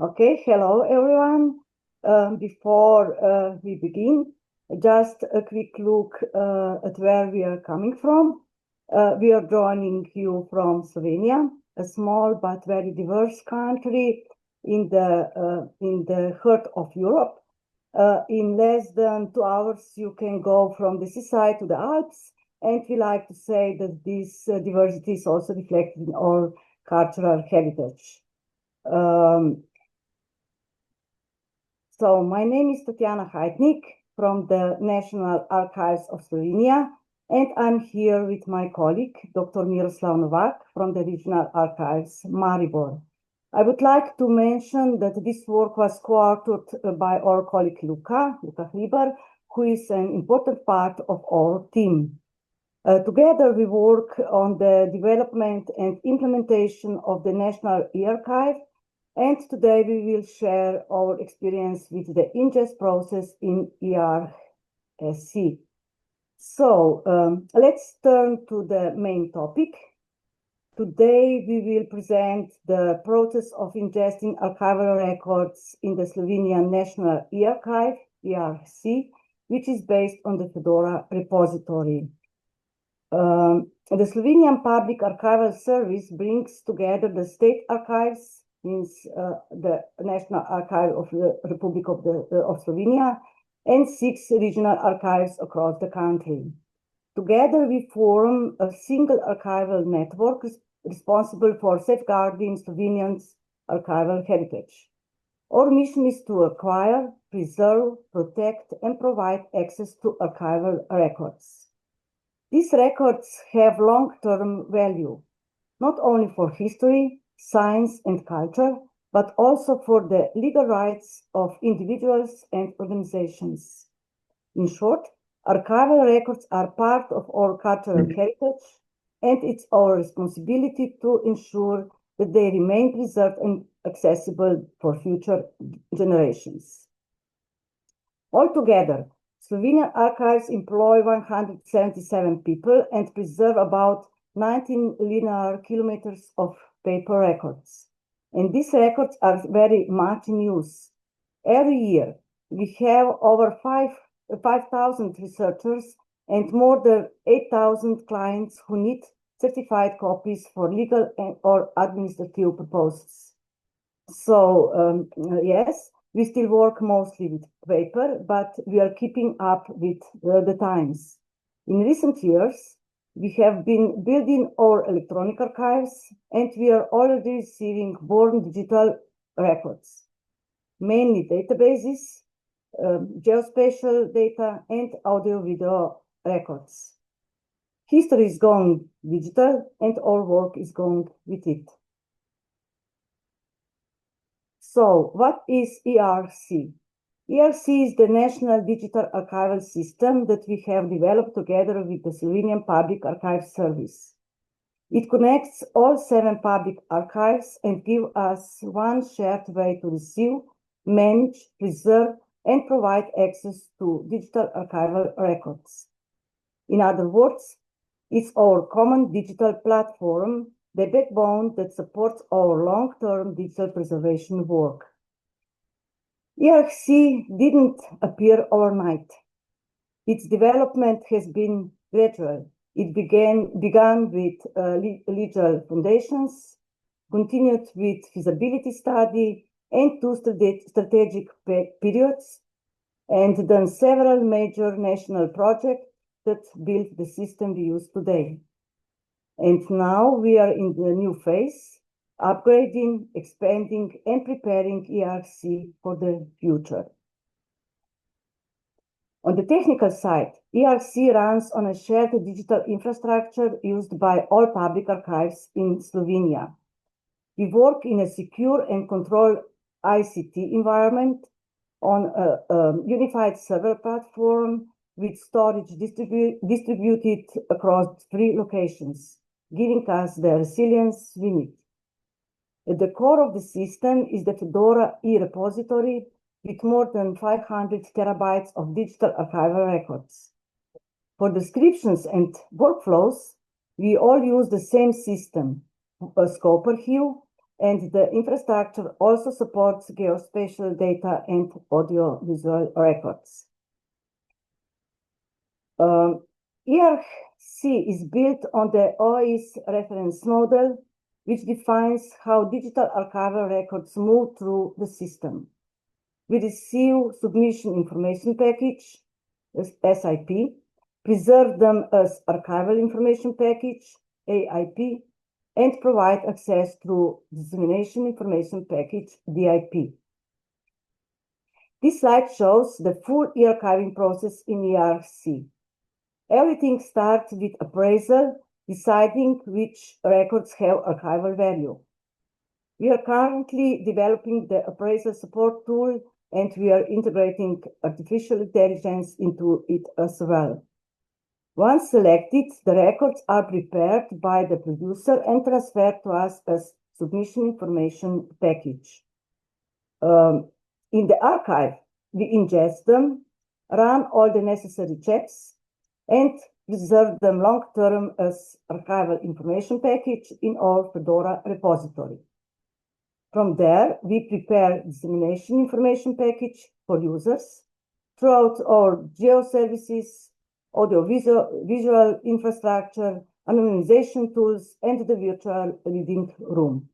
Okay, hello everyone. Before we begin, just a quick look at where we are coming from. We are joining you from Slovenia, a small but very diverse country in the heart of Europe. In less than 2 hours, you can go from the seaside to the Alps, and we like to say that this diversity is also reflected in our cultural heritage. So my name is Tatjana Hajnik from the National Archives of Slovenia, and I'm here with my colleague, Dr. Miroslav Novak from the Regional Archives, Maribor. I would like to mention that this work was co-authored by our colleague Luka Hribar, who is an important part of our team. Together, we work on the development and implementation of the National E-Archive, and today we will share our experience with the ingest process in ERSC. So let's turn to the main topic. Today we will present the process of ingesting archival records in the Slovenian National E-Archive, ERC, which is based on the Fedora repository. The Slovenian Public Archival Service brings together the state archives, means the National Archive of the Republic of Slovenia, and 6 regional archives across the country. Together, we form a single archival network responsible for safeguarding Slovenians' archival heritage. Our mission is to acquire, preserve, protect, and provide access to archival records. These records have long-term value, not only for history, science, and culture, but also for the legal rights of individuals and organizations. In short, archival records are part of our cultural heritage, and it's our responsibility to ensure that they remain preserved and accessible for future generations. Altogether, Slovenian archives employ 177 people and preserve about 19 linear kilometers of paper records. And these records are very much in use. Every year, we have over 5,000 researchers and more than 8,000 clients who need certified copies for legal or administrative purposes. So, yes, we still work mostly with paper, but we are keeping up with the times. In recent years, we have been building our electronic archives, and we are already receiving born digital records, mainly databases, geospatial data, and audio-video records. History is going digital, and our work is going with it. So, what is ERC? ERC is the National Digital Archival System that we have developed together with the Slovenian Public Archival Service. It connects all 7 public archives and gives us one shared way to receive, manage, preserve, and provide access to digital archival records. In other words, it's our common digital platform, the backbone that supports our long-term digital preservation work. ERC didn't appear overnight. Its development has been gradual. It began with legal foundations, continued with feasibility study and 2 strategic periods, and then several major national projects that built the system we use today. And now we are in the new phase, upgrading, expanding, and preparing ERC for the future. On the technical side, ERC runs on a shared digital infrastructure used by all public archives in Slovenia. We work in a secure and controlled ICT environment on a unified server platform with storage distributed across 3 locations, giving us the resilience we need. At the core of the system is the Fedora e-repository with more than 500 terabytes of digital archival records. For descriptions and workflows, we all use the same system, a scope archive, and the infrastructure also supports geospatial data and audiovisual records. ERC is built on the OIS reference model, which defines how digital archival records move through the system. We receive submission information package, SIP, preserve them as archival information package, AIP, and provide access through dissemination information package, DIP. This slide shows the full archiving process in ERC. Everything starts with appraisal, deciding which records have archival value. We are currently developing the appraisal support tool, and we are integrating artificial intelligence into it as well. Once selected, the records are prepared by the producer and transferred to us as submission information package. In the archive, we ingest them, run all the necessary checks, and preserve them long-term as archival information package in our Fedora repository. From there, we prepare dissemination information package for users throughout our geo-services, audio-visual infrastructure, anonymization tools, and the virtual reading room.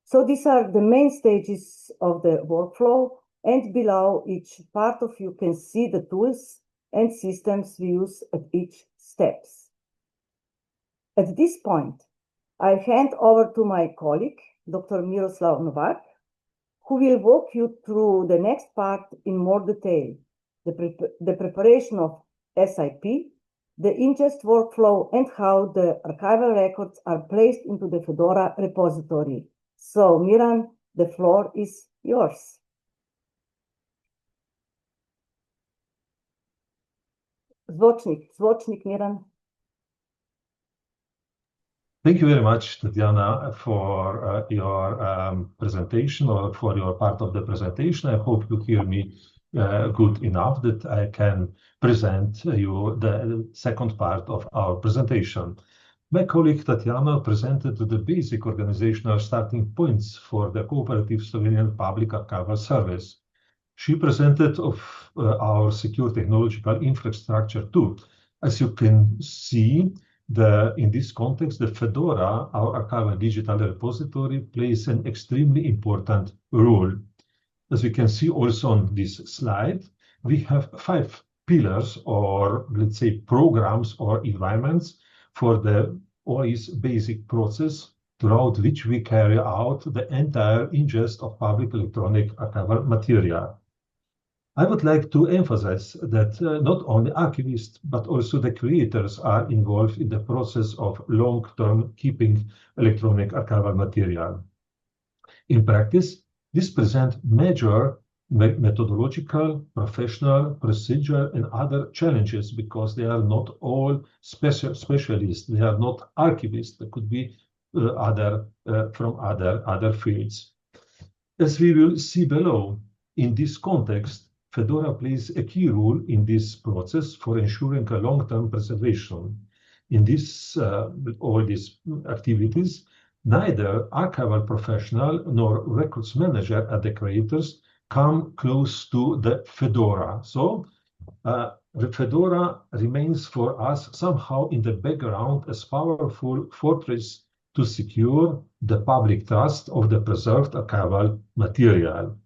So these are the main stages of the workflow, and below each part of you can see the tools and systems we use at each steps. At this point, I hand over to my colleague, Dr. Miroslav Novak, who will walk you through the next part in more detail, the preparation of SIP, the ingest workflow, and how the archival records are placed into the Fedora repository. So, Miran, the floor is yours. Zvočnik, Miran. Thank you very much, Tatjana, for your presentation, or for your part of the presentation. I hope you hear me good enough that I can present you the second part of our presentation. My colleague Tatjana presented the basic organizational starting points for the cooperative Slovenian Public Archival Service. She presented of our secure technological infrastructure too. As you can see, in this context, the Fedora, our archival digital repository, plays an extremely important role. As we can see also on this slide, we have 5 pillars, or let's say programs or environments for the OIS basic process, throughout which we carry out the entire ingest of public electronic archival material. I would like to emphasize that not only archivists, but also the creators are involved in the process of long-term keeping electronic archival material. In practice, this presents major methodological, professional, procedure, and other challenges, because they are not all specialists. They are not archivists. They could be from other fields. As we will see below, in this context, Fedora plays a key role in this process for ensuring a long-term preservation. In all these activities, neither archival professional nor records manager at the creators come close to the Fedora. So the Fedora remains for us somehow in the background as powerful fortress to secure the public trust of the preserved archival material.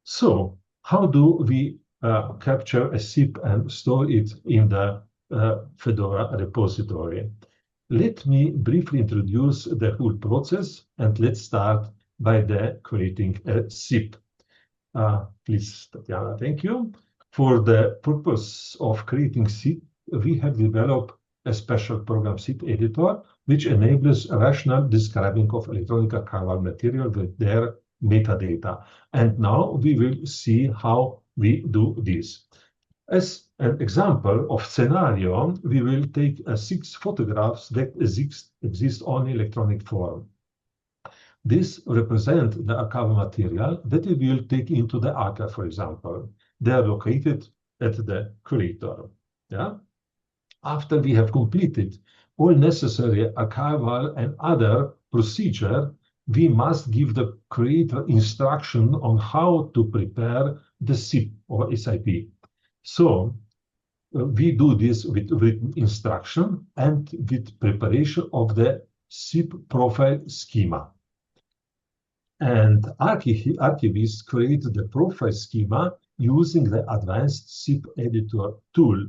So, how do we capture a SIP and store it in the Fedora repository? Let me briefly introduce the whole process, and let's start by creating a SIP. Please, Tatjana, thank you. For the purpose of creating SIP, we have developed a special program SIP editor, which enables rational describing of electronic archival material with their metadata. And now we will see how we do this. As an example of scenario, we will take 6 photographs that exist on electronic form. This represents the archival material that we will take into the archive, for example. They are located at the creator. Yeah? After we have completed all necessary archival and other procedure, we must give the creator instruction on how to prepare the SIP or SIP. So we do this with written instruction and with preparation of the SIP profile schema. And archivists create the profile schema using the advanced SIP editor tool.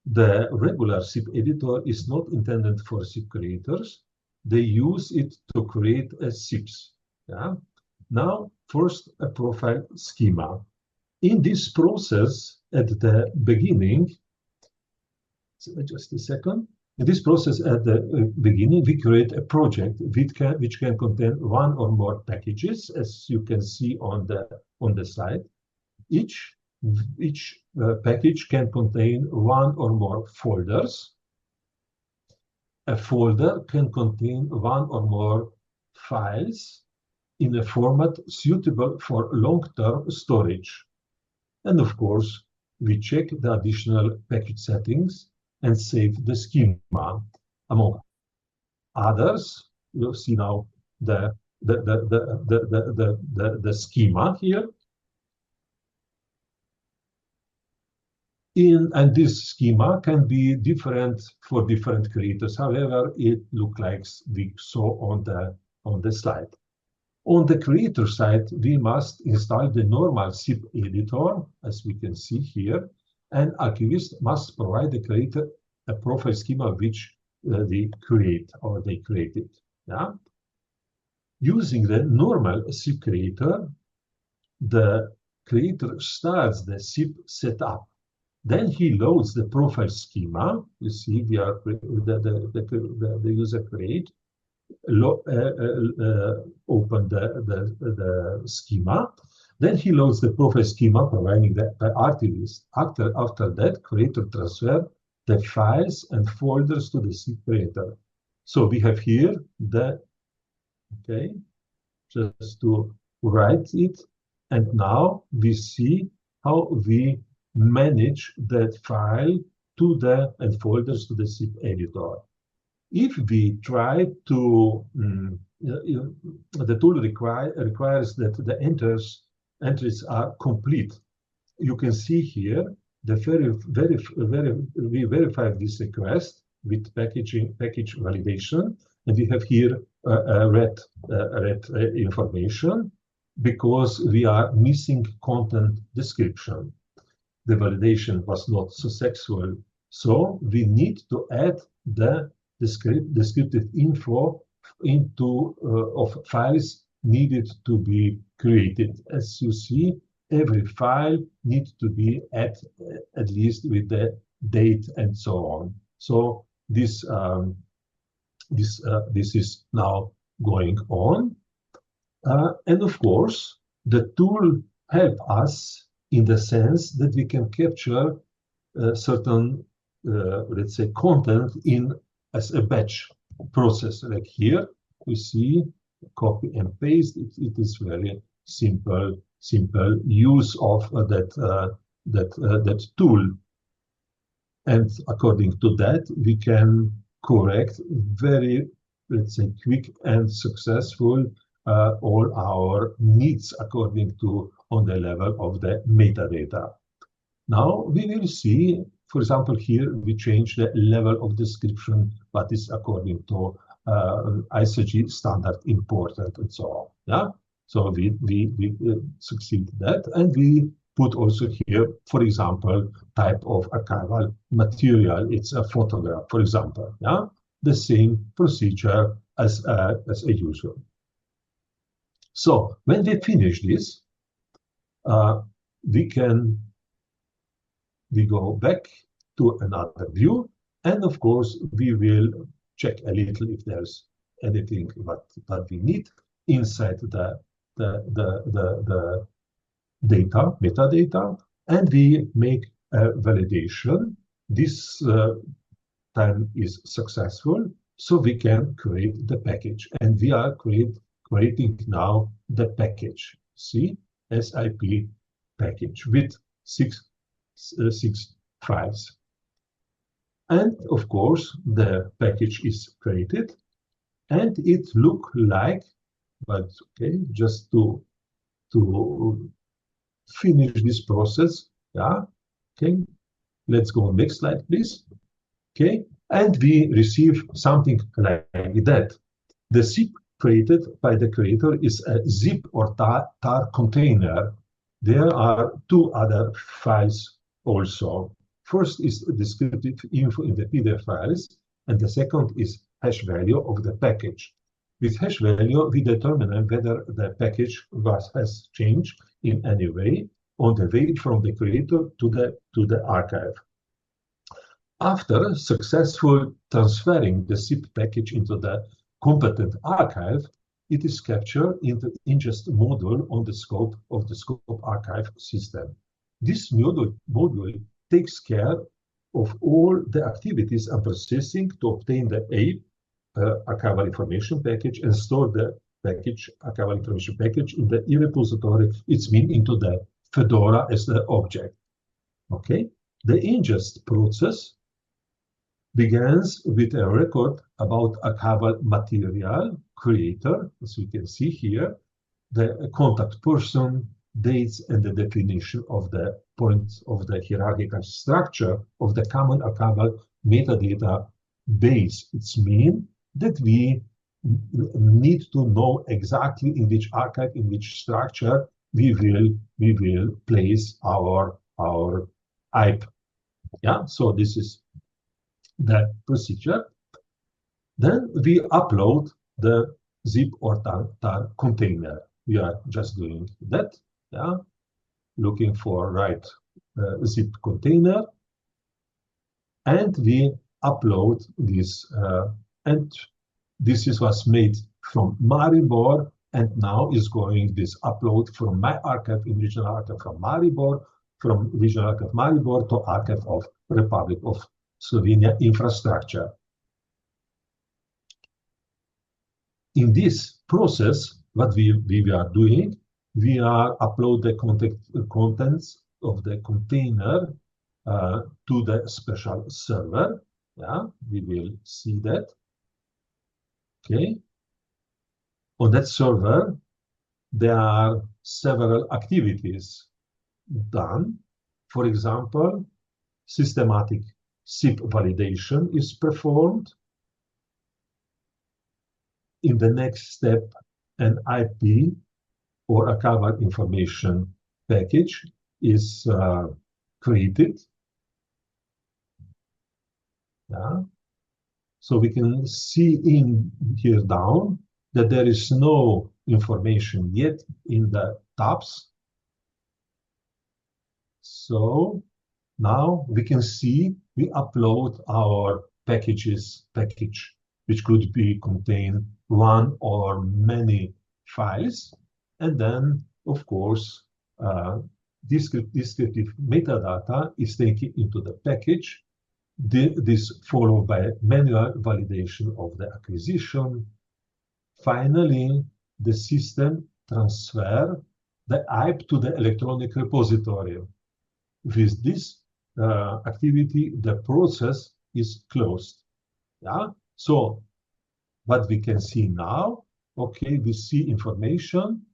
The regular SIP editor is not intended for SIP creators. They use it to create a SIPs. Yeah? Now, first, a profile schema. In this process, at the beginning, just a second. In this process, at the beginning, we create a project which can contain one or more packages, as you can see on the slide. Each package can contain one or more folders. A folder can contain one or more files in a format suitable for long-term storage. And of course, we check the additional package settings and save the schema. Among others, you'll see now the schema here. And this schema can be different for different creators. However, it looks like we saw on the slide. On the creator side, we must install the normal SIP editor, as we can see here, and archivists must provide the creator a profile schema which they create or they created. Yeah? Using the normal SIP creator, the creator starts the SIP setup. Then he loads the profile schema. You see, we are the user create, open the schema. Then he loads the profile schema, providing the archivist. After that, creator transfer the files and folders to the SIP creator. So we have here just to write it. And now we see how we manage that file and folders to the SIP editor. If we try to, the tool requires that the entries are complete. You can see here we verify this request with package validation, and we have here red information because we are missing content description. The validation was not successful, so we need to add the descriptive info into of files needed to be created. As you see, every file needs to be at least with the date and so on. So this is now going on, and of course the tool helps us in the sense that we can capture certain, let's say, content as a batch process. Like here, we see copy and paste. It is very simple use of that tool. And according to that, we can correct very, let's say, quick and successful all our needs according to on the level of the metadata. Now we will see, for example, here we change the level of description, but is according to ISG standard important and so on. Yeah, so we succeed that, and we put also here, for example, type of archival material. It's a photograph, for example. Yeah, the same procedure as usual. So when we finish this, we go back to another view, and of course we will check a little if there's anything that we need inside the data, metadata, and we make a validation. This time is successful, so we can create the package, and we are creating now the package. See, SIP package with six files. And of course, the package is created, and it looks like but okay, just to finish this process. Yeah. Okay. Let's go next slide, please. Okay. And we receive something like that. The zip created by the creator is a zip or tar container. There are two other files also. First is descriptive info in the PDF files, and the second is hash value of the package. With hash value, we determine whether the package has changed in any way on the way from the creator to the archive. After successful transferring the zip package into the competent archive, it is captured in the ingest module on the scope of the scope archive system. This module takes care of all the activities and processing to obtain the AIP, archival information package, and store the package, archival information package, in the e-repository. It's mean into the Fedora as the object. Okay, the ingest process begins with a record about archival material creator, as we can see here, the contact person, dates, and the definition of the points of the hierarchical structure of the common archival metadata base. It's mean that we need to know exactly in which archive, in which structure we will place our AIP. Yeah, so this is the procedure. Then we upload the zip or tar container. We are just doing that, yeah, looking for right zip container, and we upload this, and this was made from Maribor, and now is going this upload from my archive in regional archive from Maribor, from regional archive Maribor to archive of Republic of Slovenia infrastructure. In this process, what we are doing, we are upload the contents of the container to the special server. Yeah, we will see that. Okay. On that server, there are several activities done. For example, systematic zip validation is performed. In the next step, an IP or archival information package is created. Yeah. So we can see in here down that there is no information yet in the tabs. So now we can see we upload our package, which could be contain one or many files. And then, of course, descriptive metadata is taken into the package. This followed by manual validation of the acquisition. Finally, the system transfer the AIP to the electronic repository. With this activity, the process is closed. Yeah. So what we can see now, okay, we see information,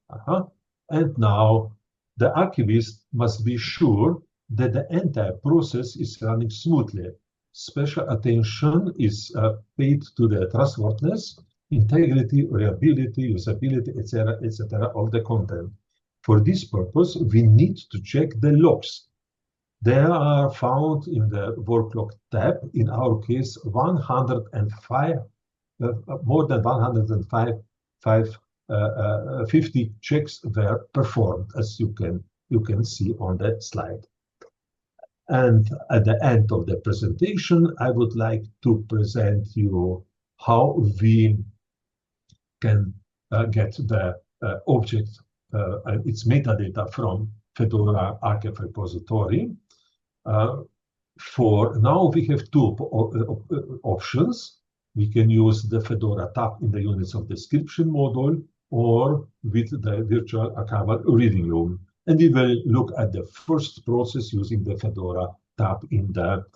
and now the archivist must be sure that the entire process is running smoothly. Special attention is paid to the trustworthiness, integrity, reliability, usability, etc., of the content. For this purpose, we need to check the logs. They are found in the work log tab. In our case, 105, more than 150 checks were performed, as you can see on that slide. And at the end of the presentation, I would like to present you how we can get the object and its metadata from Fedora Archive Repository. For now, we have two options. We can use the Fedora tab in the units of description module or with the virtual archival reading room. And we will look at the first process using the Fedora tab in the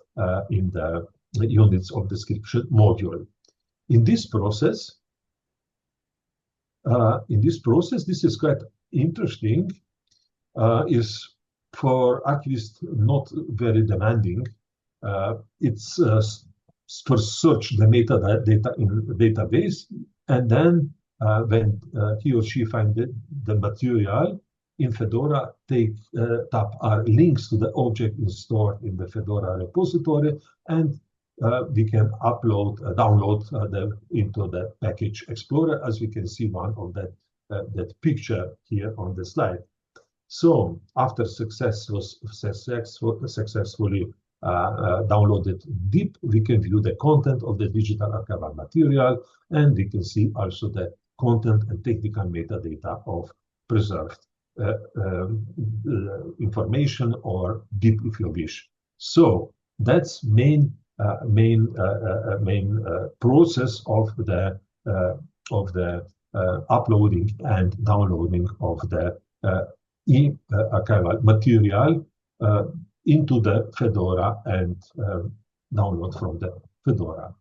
units of description module. In this process, in this process, this is quite interesting, is for archivists not very demanding. It's first search the metadata in the database, and then when he or she finds the material in Fedora, tap our links to the object stored in the Fedora repository, and we can download into the package explorer, as we can see one of that picture here on the slide. So after successfully downloaded DIP, we can view the content of the digital archival material, and we can see also the content and technical metadata of preserved information, or DIP if you wish. So that's main process of the uploading and downloading of the archival material into the Fedora and download from the Fedora.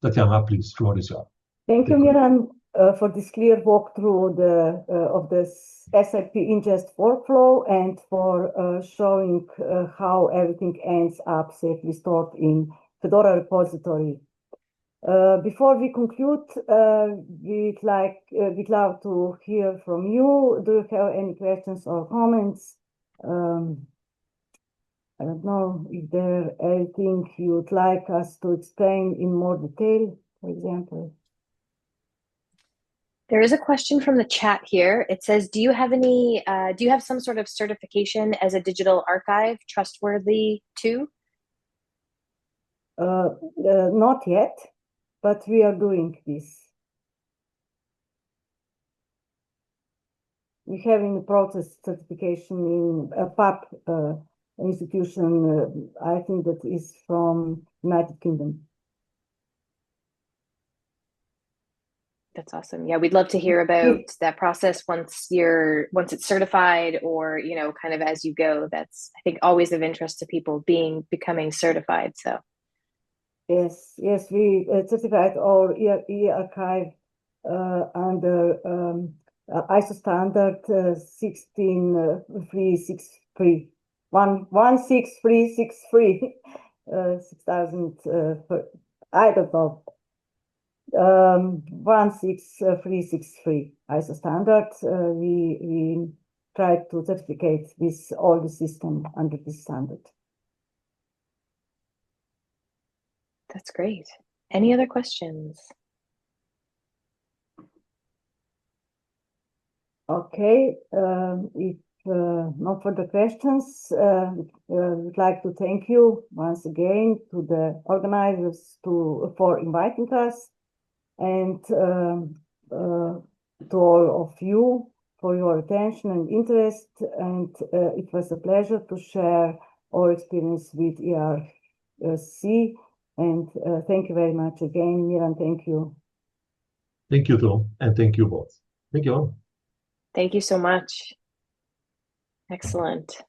Tatjana, please, floor is yours. Thank you, Miran, for this clear walkthrough of the AIP ingest workflow, and for showing how everything ends up safely stored in Fedora repository. Before we conclude, we'd love to hear from you. Do you have any questions or comments? I don't know if there's anything you'd like us to explain in more detail, for example. There is a question from the chat here. It says, do you have some sort of certification as a digital archive trustworthy too? Not yet, but we are doing this. We have in the process certification in a PAP institution, I think that is from United Kingdom. That's awesome. Yeah, we'd love to hear about that process once it's certified, or kind of as you go. That's, I think, always of interest to people becoming certified. So yes, we certified our e-archive under ISO standard 16363. 16363 6000 I don't know. 16363 ISO standard. We tried to certificate all the system under this standard. That's great. Any other questions? Okay, if no further questions, we'd like to thank you once again to the organizers for inviting us, and to all of you for your attention and interest. And it was a pleasure to share our experience with ERC. And thank you very much again, Miran. Thank you. Thank you, Tom, and thank you both. Thank you all. Thank you so much. Excellent.